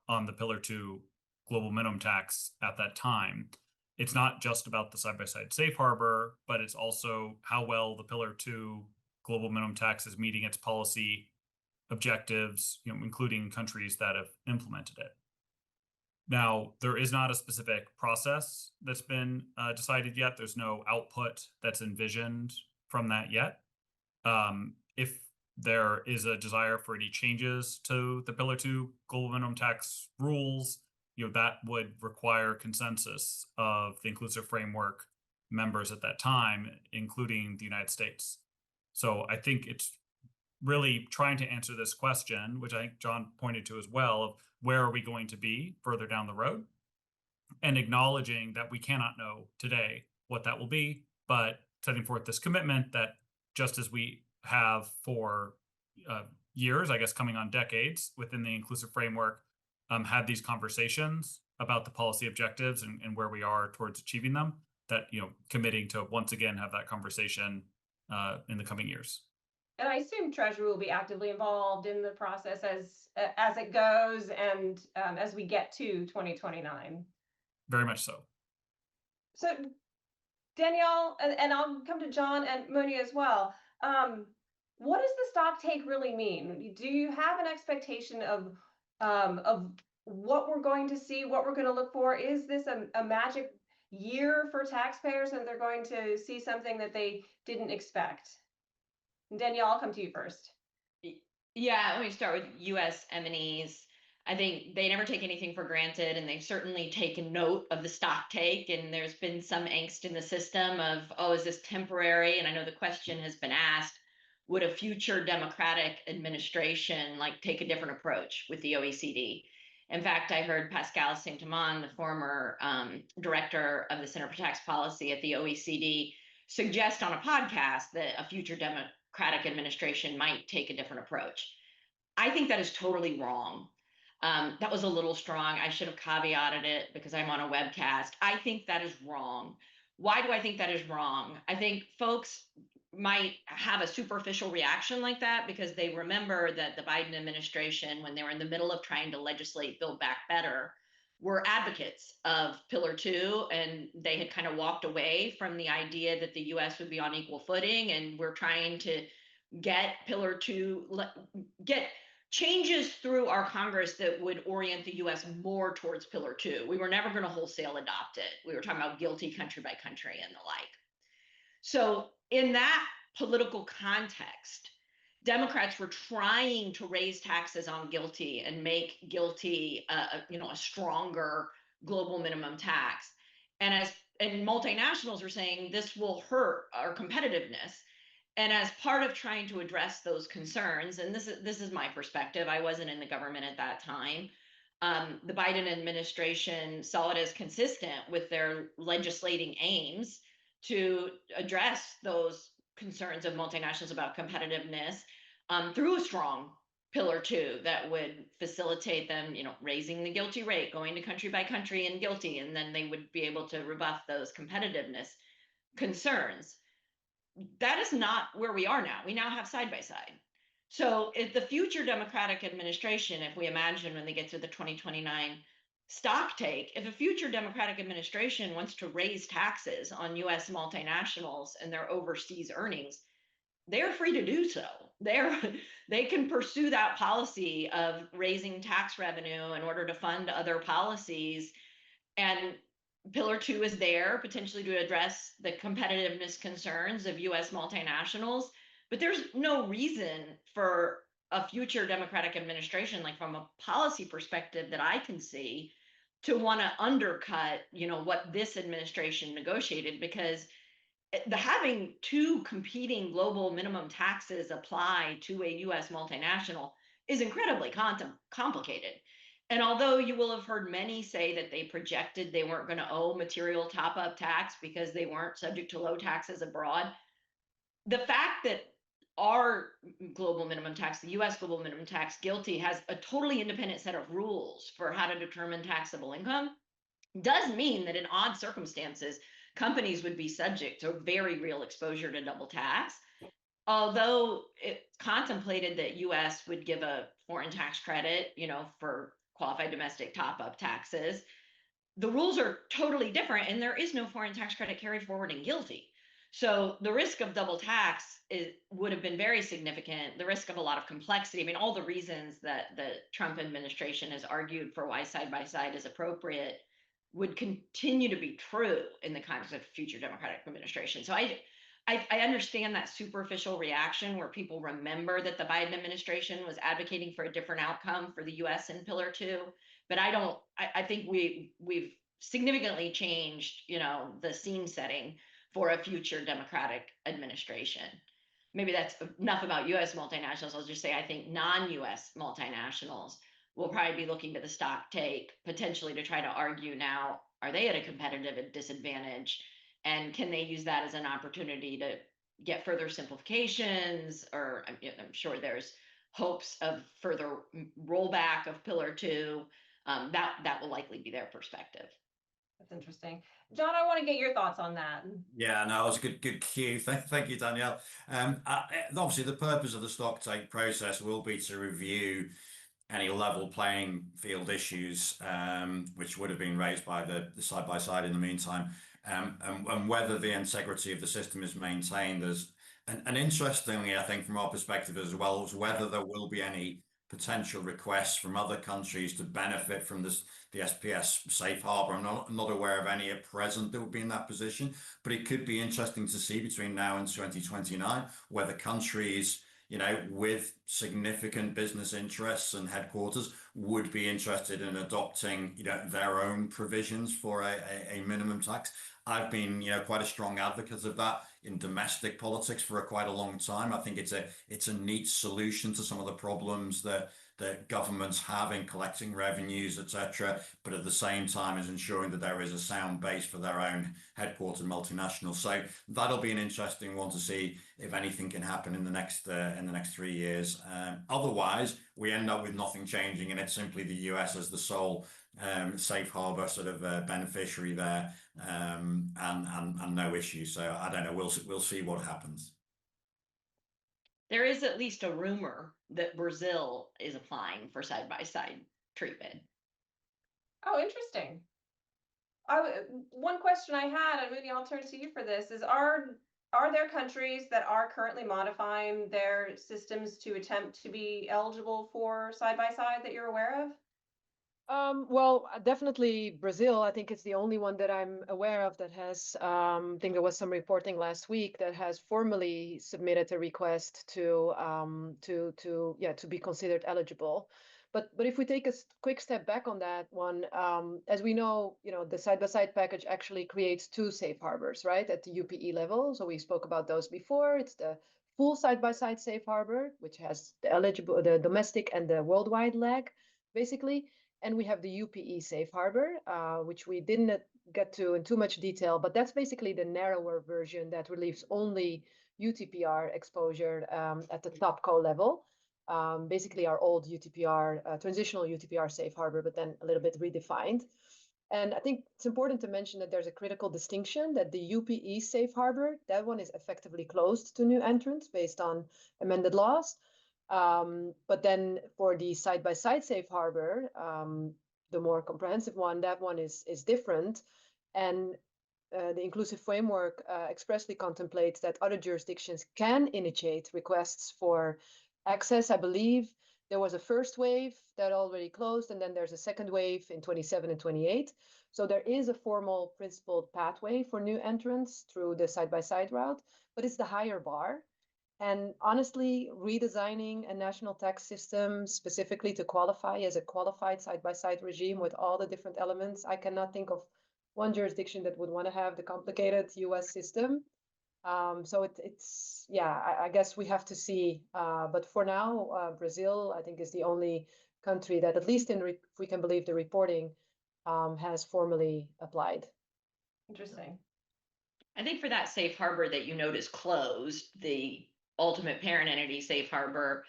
on the Pillar 2 global minimum tax at that time. It's not just about the side-by-side safe harbor, but it's also how well the Pillar 2 global minimum tax is meeting its policy objectives, you know, including countries that have implemented it. Now, there is not a specific process that's been decided yet. There's no output that's envisioned from that yet. If there is a desire for any changes to the Pillar 2 global minimum tax rules, you know, that would require consensus of the inclusive framework members at that time, including the United States. So I think it's really trying to answer this question, which I think John pointed to as well, of where are we going to be further down the road, and acknowledging that we cannot know today what that will be, but setting forth this commitment that just as we have for years, I guess coming on decades within the inclusive framework, had these conversations about the policy objectives and where we are towards achieving them, that, you know, committing to once again have that conversation in the coming years. And I assume Treasury will be actively involved in the process as it goes and as we get to 2029. Very much so. So Danielle, and I'll come to John and Munia as well. what does the stock take really mean? Do you have an expectation of what we're going to see, what we're going to look for? Is this a magic year for taxpayers and they're going to see something that they didn't expect? Danielle, I'll come to you first. Yeah, let me start with US M&Es. I think they never take anything for granted, and they've certainly taken note of the stock take. And there's been some angst in the system of, oh, is this temporary? And I know the question has been asked, would a future Democratic administration like take a different approach with the OECD? In fact, I heard Pascal Saint-Amand, the former director of the Center for Tax Policy at the OECD, suggest on a podcast that a future Democratic administration might take a different approach. I think that is totally wrong. That was a little strong. I should have caveated it because I'm on a webcast. I think that is wrong. Why do I think that is wrong? I think folks might have a superficial reaction like that because they remember that the Biden administration, when they were in the middle of trying to legislate Build Back Better, were advocates of Pillar 2, and they had kind of walked away from the idea that the US would be on equal footing, and we're trying to get Pillar 2, get changes through our Congress that would orient the US more towards Pillar 2. We were never going to wholesale adopt it. We were talking about guilty country by country and the like. So in that political context, Democrats were trying to raise taxes on guilty and make guilty a stronger global minimum tax. And multinationals were saying this will hurt our competitiveness. And as part of trying to address those concerns, and this is my perspective, I wasn't in the government at that time. The Biden administration saw it as consistent with their legislating aims to address those concerns of multinationals about competitiveness through a strong Pillar 2 that would facilitate them, raising the guilty rate, going to country by country and guilty, and then they would be able to rebuff those competitiveness concerns. That is not where we are now. We now have side by side. So if the future Democratic administration, if we imagine when they get to the 2029 stock take, if a future Democratic administration wants to raise taxes on US multinationals and their overseas earnings, they're free to do so. They can pursue that policy of raising tax revenue in order to fund other policies. And Pillar 2 is there potentially to address the competitiveness concerns of US multinationals. But there's no reason for a future Democratic administration, like from a policy perspective that I can see, to want to undercut, what this administration negotiated, because having two competing global minimum taxes apply to a US multinational is incredibly complicated. And although you will have heard many say that they projected they weren't going to owe material top-up tax because they weren't subject to low taxes abroad, the fact that our global minimum tax, the US global minimum tax, GILTI, has a totally independent set of rules for how to determine taxable income does mean that in odd circumstances, companies would be subject to very real exposure to double tax. Although it's contemplated that US would give a foreign tax credit, for qualified domestic top-up taxes, the rules are totally different, and there is no foreign tax credit carried forward in GILTI. So the risk of double tax would have been very significant. The risk of a lot of complexity. I mean, all the reasons that the Trump administration has argued for why side-by-side is appropriate would continue to be true in the context of future Democratic administration. So I understand that superficial reaction where people remember that the Biden administration was advocating for a different outcome for the US in Pillar 2, but I think we've significantly changed, the scene setting for a future Democratic administration. Maybe that's enough about US multinationals. I'll just say I think non-US multinationals will probably be looking to the stock take potentially to try to argue now, are they at a competitive disadvantage? And can they use that as an opportunity to get further simplifications? Or I'm sure there's hopes of further rollback of Pillar 2. That will likely be their perspective. That's interesting. John, I want to get your thoughts on that. Yeah, no, it was a good cue. Thank you, Danielle. Obviously, the purpose of the stock take process will be to review any level playing field issues, which would have been raised by the side-by-side in the meantime, and whether the integrity of the system is maintained as And interestingly, I think from our perspective as well, is whether there will be any potential requests from other countries to benefit from the SPS safe harbor. I'm not aware of any at present that would be in that position, but it could be interesting to see between now and 2029 whether countries, with significant business interests and headquarters would be interested in adopting, their own provisions for a minimum tax. I've been, quite a strong advocate of that in domestic politics for quite a long time. I think it's a neat solution to some of the problems that governments have in collecting revenues, etc. But at the same time, is ensuring that there is a sound base for their own headquartered multinationals. So that'll be an interesting one to see if anything can happen in the next 3 years. Otherwise, we end up with nothing changing, and it's simply the US as the sole safe harbor sort of beneficiary there, and no issue. So I don't know. We'll see what happens. There is at least a rumor that Brazil is applying for side-by-side treatment. Oh, interesting. One question I had, and Moody, I'll turn to you for this, is are there countries that are currently modifying their systems to attempt to be eligible for side-by-side that you're aware of? Well, definitely Brazil. I think it's the only one that I'm aware of that has, I think there was some reporting last week that has formally submitted a request to be considered eligible. But if we take a quick step back on that one, as we know, the side-by-side package actually creates two safe harbors, right, at the UPE level. So we spoke about those before. It's the full side-by-side safe harbor, which has the domestic and the worldwide leg, basically. And we have the UPE safe harbor, which we didn't get to in too much detail, but that's basically the narrower version that relieves only UTPR exposure at the top co level. Basically our old UTPR, transitional UTPR safe harbor, but then a little bit redefined. And I think it's important to mention that there's a critical distinction that the UPE safe harbor, that one is effectively closed to new entrants based on amended laws. But then for the side-by-side safe harbor, the more comprehensive one, that one is different. And the inclusive framework expressly contemplates that other jurisdictions can initiate requests for access. I believe there was a first wave that already closed, and then there's a second wave in 27 and 28. So there is a formal principled pathway for new entrants through the side-by-side route, but it's the higher bar. And honestly, redesigning a national tax system specifically to qualify as a qualified side-by-side regime with all the different elements, I cannot think of one jurisdiction that would want to have the complicated US system. So I guess we have to see. But for now, Brazil, I think, is the only country that, at least if we can believe the reporting, has formally applied. Interesting. I think for that safe harbor that you notice closed, the ultimate parent entity safe harbor,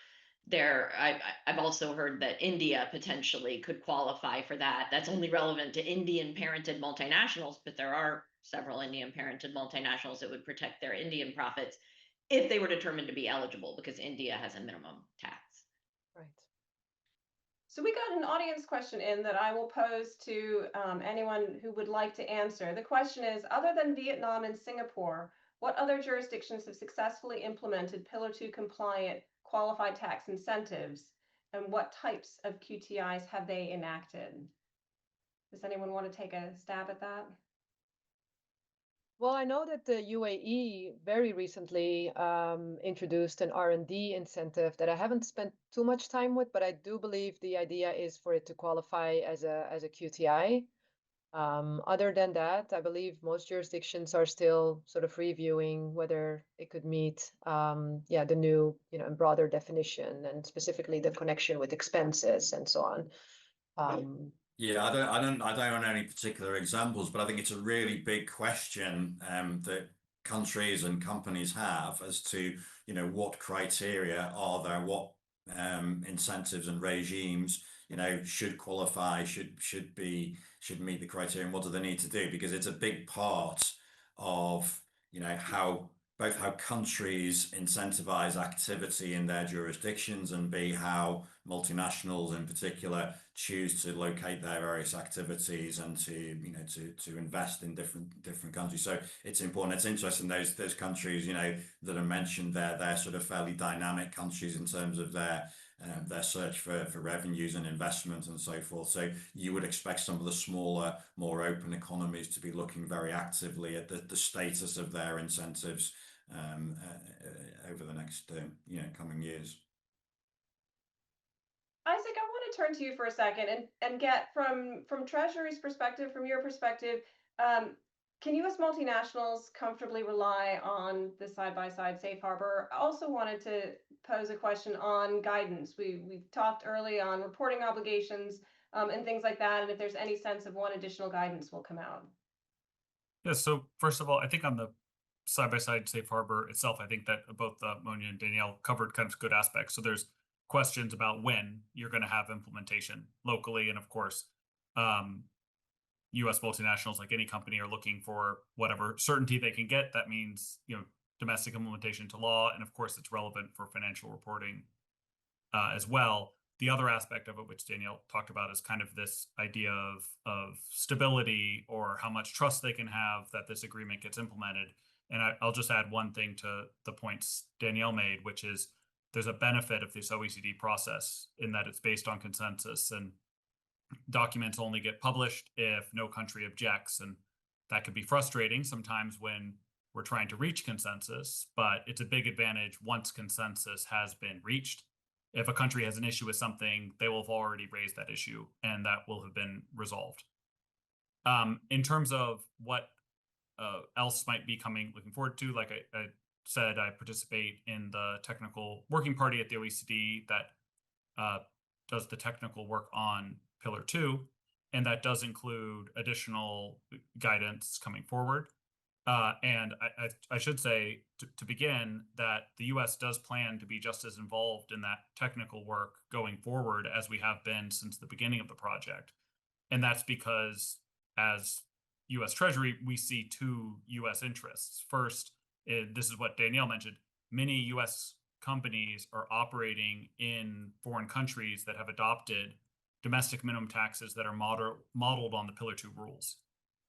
I've also heard that India potentially could qualify for that. That's only relevant to Indian parented multinationals, but there are several Indian parented multinationals that would protect their Indian profits if they were determined to be eligible, because India has a minimum tax. Right. So we got an audience question in that I will pose to anyone who would like to answer. The question is, other than Vietnam and Singapore, what other jurisdictions have successfully implemented Pillar 2 compliant qualified tax incentives, and what types of QTIs have they enacted? Does anyone want to take a stab at that? Well, I know that the UAE very recently introduced an R&D incentive that I haven't spent too much time with, but I do believe the idea is for it to qualify as a QTI. Other than that, I believe most jurisdictions are still sort of reviewing whether it could meet the new, broader definition, and specifically the connection with expenses and so on. Yeah, I don't know any particular examples, but I think it's a really big question that countries and companies have as to, what criteria are there, what incentives and regimes, should qualify, should meet the criteria, and what do they need to do? Because it's a big part of, how countries incentivize activity in their jurisdictions, and how multinationals in particular choose to locate their various activities and to invest in different countries. So it's important. It's interesting those countries that are mentioned there. They're sort of fairly dynamic countries in terms of their search for revenues and investment and so forth. So you would expect some of the smaller, more open economies to be looking very actively at the status of their incentives over the next coming years. Isaac, I want to turn to you for a second and get from Treasury's perspective, from your perspective, can U.S. multinationals comfortably rely on the side-by-side safe harbor? I also wanted to pose a question on guidance. We've talked early on reporting obligations and things like that, and if there's any sense of when additional guidance will come out. Yeah, so first of all, I think on the side-by-side safe harbor itself, I think that both Monia and Danielle covered kind of good aspects. So there's questions about when you're going to have implementation locally. And of course, US multinationals, like any company, are looking for whatever certainty they can get. That means, domestic implementation to law. And of course, it's relevant for financial reporting as well. The other aspect of it, which Danielle talked about, is kind of this idea of stability, or how much trust they can have that this agreement gets implemented. And I'll just add one thing to the points Danielle made, which is there's a benefit of this OECD process in that it's based on consensus, and documents only get published if no country objects. And that could be frustrating sometimes when we're trying to reach consensus, but it's a big advantage once consensus has been reached. If a country has an issue with something, they will have already raised that issue, and that will have been resolved. In terms of what else might be looking forward to, like I said, I participate in the technical working party at the OECD that does the technical work on Pillar 2, and that does include additional guidance coming forward. And I should say, to begin, that the US does plan to be just as involved in that technical work going forward as we have been since the beginning of the project. And that's because, as US Treasury, we see two US interests. First, this is what Danielle mentioned, many US companies are operating in foreign countries that have adopted domestic minimum taxes that are modeled on the Pillar 2 rules.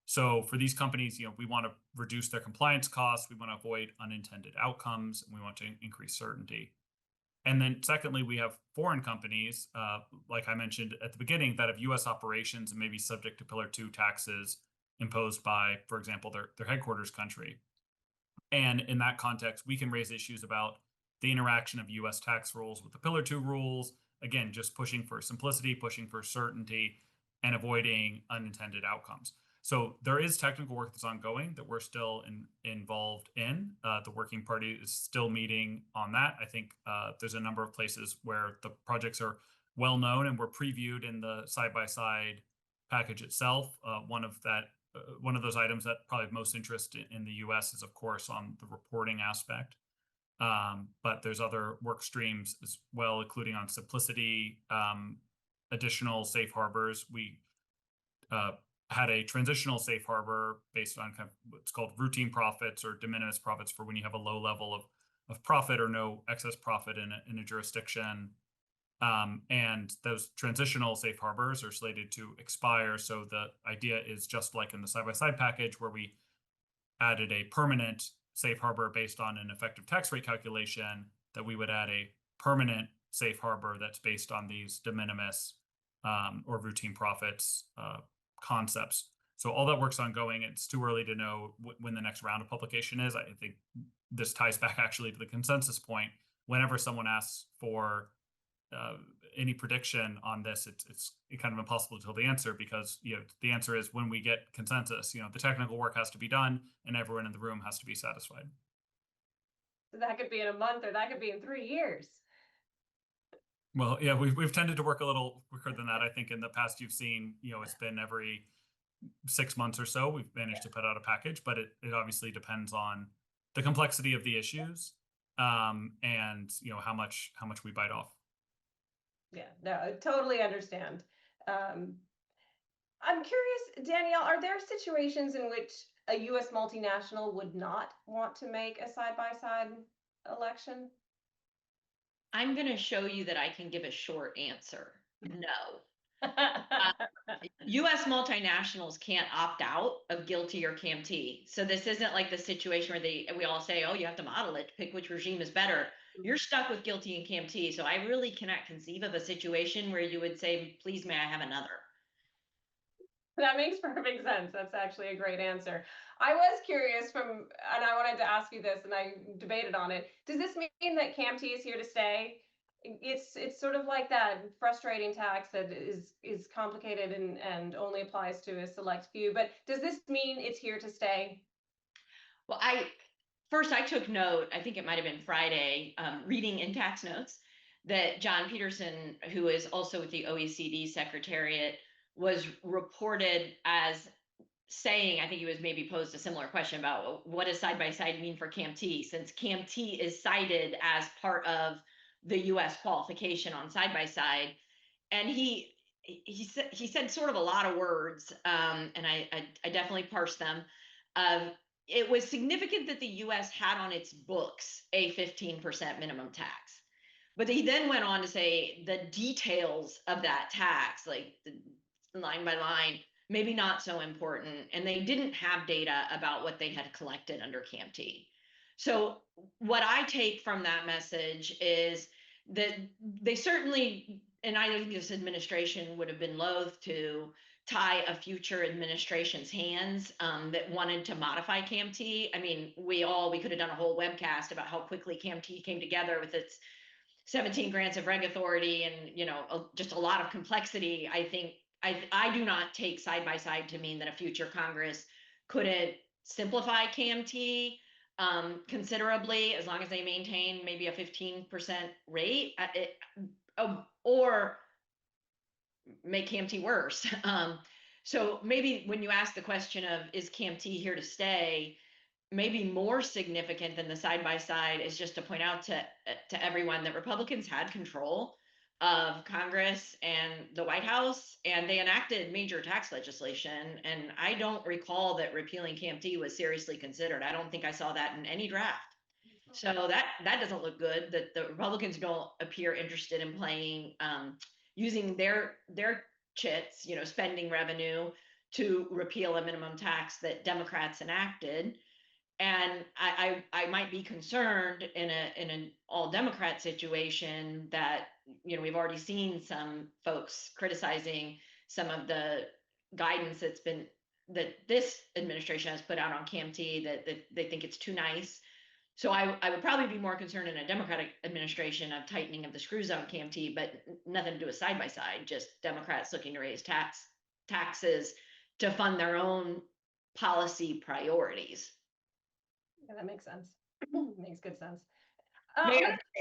So for these companies, we want to reduce their compliance costs, we want to avoid unintended outcomes, and we want to increase certainty. And then secondly, we have foreign companies, like I mentioned at the beginning, that have US operations and may be subject to Pillar 2 taxes imposed by, for example, their headquarters country. And in that context, we can raise issues about the interaction of US tax rules with the Pillar 2 rules, again, just pushing for simplicity, pushing for certainty, and avoiding unintended outcomes. So there is technical work that's ongoing that we're still involved in. The working party is still meeting on that. I think there's a number of places where the projects are well known and were previewed in the side-by-side package itself. One of those items that probably of most interest in the US is, of course, on the reporting aspect. But there's other work streams as well, including on simplicity, additional safe harbors. We had a transitional safe harbor based on kind of what's called routine profits or de minimis profits, for when you have a low level of profit or no excess profit in a jurisdiction. And those transitional safe harbors are slated to expire. So the idea is, just like in the side-by-side package, where we added a permanent safe harbor based on an effective tax rate calculation, that we would add a permanent safe harbor that's based on these de minimis or routine profits concepts. So all that work's ongoing. It's too early to know when the next round of publication is. I think this ties back actually to the consensus point. Whenever someone asks for any prediction on this, it's kind of impossible to tell the answer, because the answer is when we get consensus. The technical work has to be done, and everyone in the room has to be satisfied. So that could be in a month, or that could be in 3 years. Well, yeah, we've tended to work a little quicker than that. I think in the past you've seen, it's been every 6 months or so we've managed to put out a package, but it obviously depends on the complexity of the issues, and how much we bite off. Yeah, no, I totally understand. I'm curious, Danielle, are there situations in which a US multinational would not want to make a side-by-side election? I'm going to show you that I can give a short answer. No. U.S. multinationals can't opt out of GILTI or CAMT. So this isn't like the situation where we all say, oh, you have to model it, pick which regime is better. You're stuck with GILTI and CAMT. So I really cannot conceive of a situation where you would say, please, may I have another? That makes perfect sense. That's actually a great answer. I was curious and I wanted to ask you this, and I debated on it. Does this mean that CAMT is here to stay? It's sort of like that frustrating tax that is complicated and only applies to a select few. But does this mean it's here to stay? Well, I took note, I think it might have been Friday, reading in tax notes, that John Peterson, who is also with the OECD Secretariat, was reported as saying, I think he was maybe posed a similar question about what does side-by-side mean for CAMT, since CAMT is cited as part of the US qualification on side-by-side. And he said sort of a lot of words, and I definitely parsed them. It was significant that the US had on its books a 15% minimum tax. But he then went on to say the details of that tax, like the line by line, maybe not so important. And they didn't have data about what they had collected under CAMT. So what I take from that message is that they certainly, and I think this administration would have been loath to tie a future administration's hands that wanted to modify CAMT. I mean, we could have done a whole webcast about how quickly CAMT came together with its 17 grants of reg authority and, just a lot of complexity. I think I do not take side by side to mean that a future Congress couldn't simplify CAMT considerably, as long as they maintain maybe a 15% rate, or make CAMT worse. So maybe when you ask the question of, is CAMT here to stay, maybe more significant than the side-by-side is just to point out to everyone that Republicans had control of Congress and the White House, and they enacted major tax legislation. And I don't recall that repealing CAMT was seriously considered. I don't think I saw that in any draft. So that doesn't look good, that the Republicans don't appear interested in playing, using their chits, spending revenue to repeal a minimum tax that Democrats enacted. And I might be concerned in an all Democrat situation that, we've already seen some folks criticizing some of the guidance that this administration has put out on CAMT, that they think it's too nice. So I would probably be more concerned in a Democratic administration of tightening of the screws on CAMT, but nothing to do with side by side, just Democrats looking to raise taxes to fund their own policy priorities. Yeah, that makes sense. Makes good sense.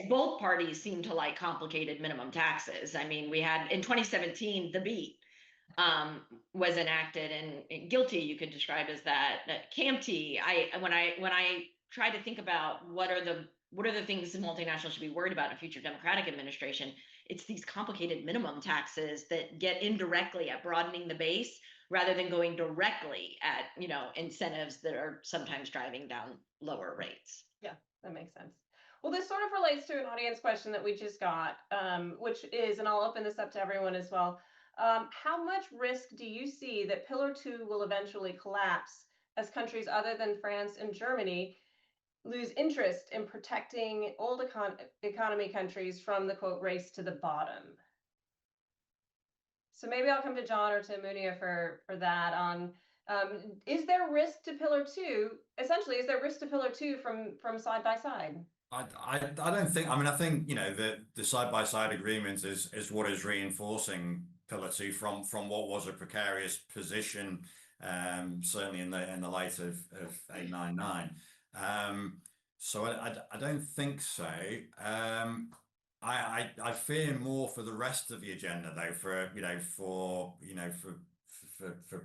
Both parties seem to like complicated minimum taxes. I mean, we had in 2017, the BEAT was enacted, and GILTI you could describe as that. CAMT, when I try to think about what are the things the multinationals should be worried about in a future Democratic administration, it's these complicated minimum taxes that get indirectly at broadening the base rather than going directly at, incentives that are sometimes driving down lower rates. Yeah, that makes sense. Well, this sort of relates to an audience question that we just got, which is, and I'll open this up to everyone as well. How much risk do you see that Pillar 2 will eventually collapse as countries other than France and Germany lose interest in protecting old economy countries from the, quote, race to the bottom? So maybe I'll come to John or to Munia for that on, is there risk to Pillar 2? Essentially, is there risk to Pillar 2 from side by side? I don't think, I think, the side-by-side agreement is what is reinforcing Pillar 2 from what was a precarious position, certainly in the light of 899. So I don't think so. I fear more for the rest of the agenda, though, for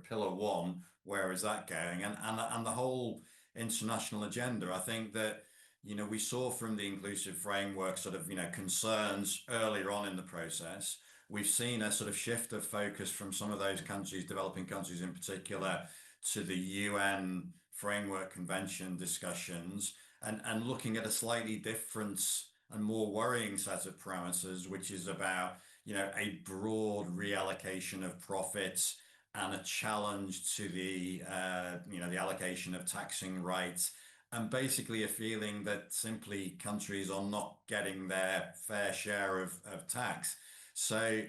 Pillar 1, where is that going, and the whole international agenda. I think that we saw from the inclusive framework sort of concerns earlier on in the process. We've seen a sort of shift of focus from some of those countries, developing countries in particular, to the UN Framework Convention discussions, and looking at a slightly different and more worrying set of parameters, which is about, a broad reallocation of profits and a challenge to the allocation of taxing rights, and basically a feeling that simply countries are not getting their fair share of tax. So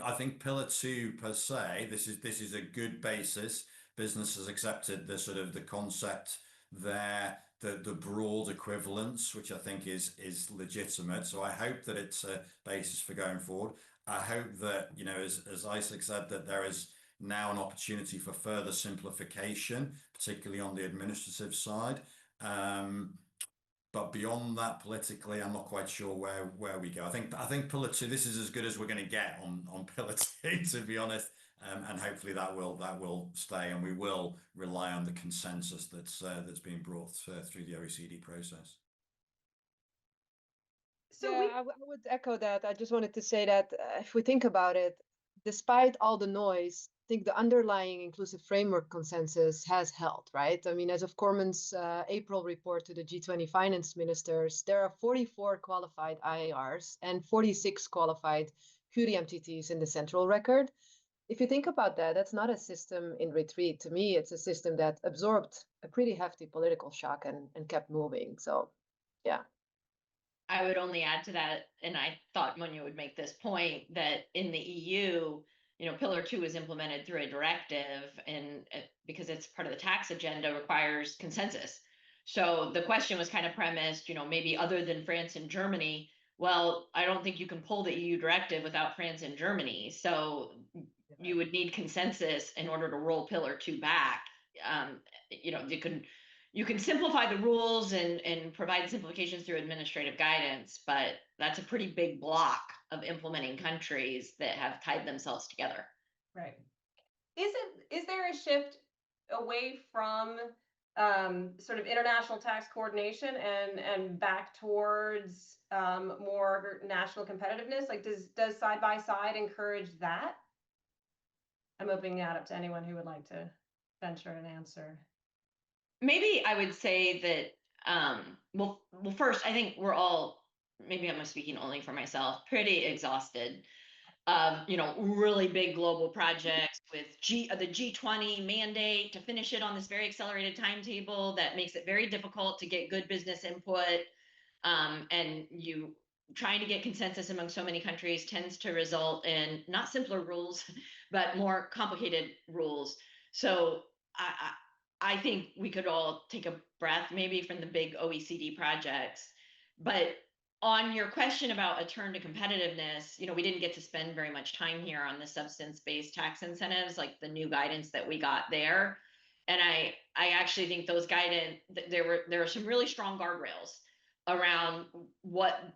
I think Pillar Two per se, this is a good basis. Business has accepted the sort of the concept there, the broad equivalence, which I think is legitimate. So I hope that it's a basis for going forward. I hope that, as Isaac said, that there is now an opportunity for further simplification, particularly on the administrative side. But beyond that, politically, I'm not quite sure where we go. I think Pillar Two, this is as good as we're going to get on Pillar Two, to be honest. And hopefully that will stay, and we will rely on the consensus that's being brought through the OECD process. So Yeah, I would echo that. I just wanted to say that if we think about it, despite all the noise, I think the underlying inclusive framework consensus has held, right? I mean, as of Corman's April report to the G20 finance ministers, there are 44 qualified IARs and 46 qualified QDMTTs in the central record. If you think about that, that's not a system in retreat. To me, it's a system that absorbed a pretty hefty political shock and kept moving. So, yeah. I would only add to that, and I thought Munya would make this point, that in the EU, Pillar Two is implemented through a directive, and because it's part of the tax agenda, requires consensus. So the question was kind of premised, maybe other than France and Germany. Well, I don't think you can pull the EU directive without France and Germany. So you would need consensus in order to roll Pillar Two back. You can simplify the rules and provide simplifications through administrative guidance, but that's a pretty big block of implementing countries that have tied themselves together. right. Is there a shift away from sort of international tax coordination and back towards more national competitiveness? Like, does side by side encourage that? I'm opening that up to anyone who would like to venture an answer. Maybe I would say that, well, first, I think we're all, maybe I'm speaking only for myself, pretty exhausted of, really big global projects with the G20 mandate to finish it on this very accelerated timetable that makes it very difficult to get good business input. And you trying to get consensus among so many countries tends to result in not simpler rules, but more complicated rules. So I think we could all take a breath maybe from the big OECD projects. But on your question about a turn to competitiveness, we didn't get to spend very much time here on the substance-based tax incentives, like the new guidance that we got there. And I actually think those guidance, there are some really strong guardrails around what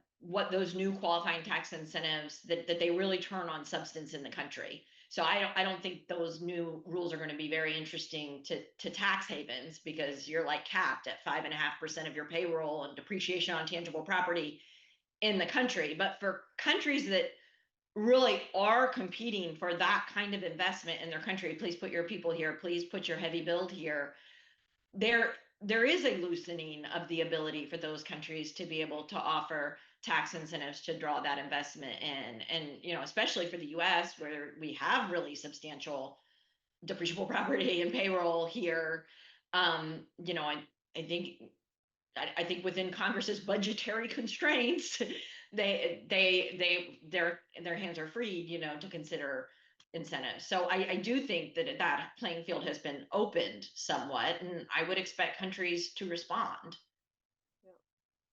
those new qualifying tax incentives that they really turn on substance in the country. So I don't think those new rules are going to be very interesting to tax havens, because you're like capped at 5.5% of your payroll and depreciation on tangible property in the country. But for countries that really are competing for that kind of investment in their country, please put your people here, please put your heavy build here, there is a loosening of the ability for those countries to be able to offer tax incentives to draw that investment in. And especially for the US, where we have really substantial depreciable property and payroll here, I think within Congress's budgetary constraints, their hands are free, to consider incentives. So I do think that playing field has been opened somewhat, and I would expect countries to respond.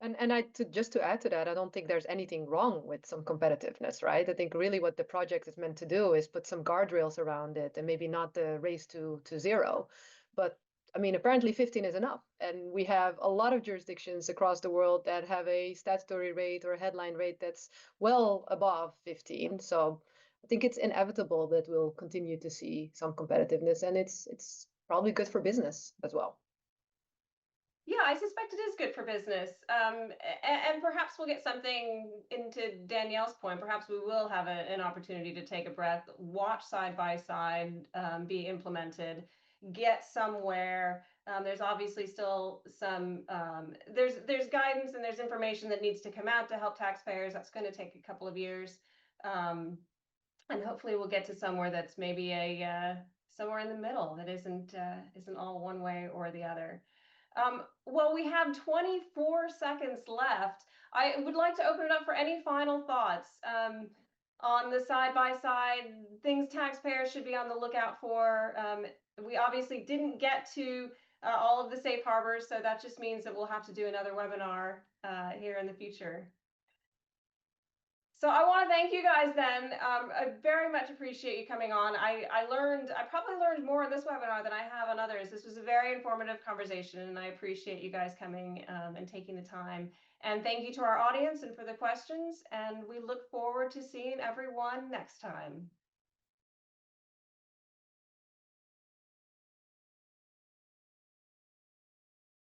And just to add to that, I don't think there's anything wrong with some competitiveness, right? I think really what the project is meant to do is put some guardrails around it, and maybe not the race to zero. But I mean, apparently 15 is enough. And we have a lot of jurisdictions across the world that have a statutory rate or a headline rate that's well above 15. So I think it's inevitable that we'll continue to see some competitiveness, and it's probably good for business as well. Yeah, I suspect it is good for business. And perhaps we'll get something into Danielle's point. Perhaps we will have an opportunity to take a breath, watch side by side be implemented, get somewhere There's obviously still some, there's guidance and there's information that needs to come out to help taxpayers. That's going to take a couple of years. And hopefully we'll get to somewhere that's maybe somewhere in the middle that isn't all one way or the other. Well, we have 24 seconds left. I would like to open it up for any final thoughts on the side-by-side things taxpayers should be on the lookout for. We obviously didn't get to all of the safe harbors, so that just means that we'll have to do another webinar here in the future. So I want to thank you guys then. I very much appreciate you coming on. I probably learned more in this webinar than I have on others. This was a very informative conversation, and I appreciate you guys coming and taking the time. And thank you to our audience and for the questions. And we look forward to seeing everyone next time.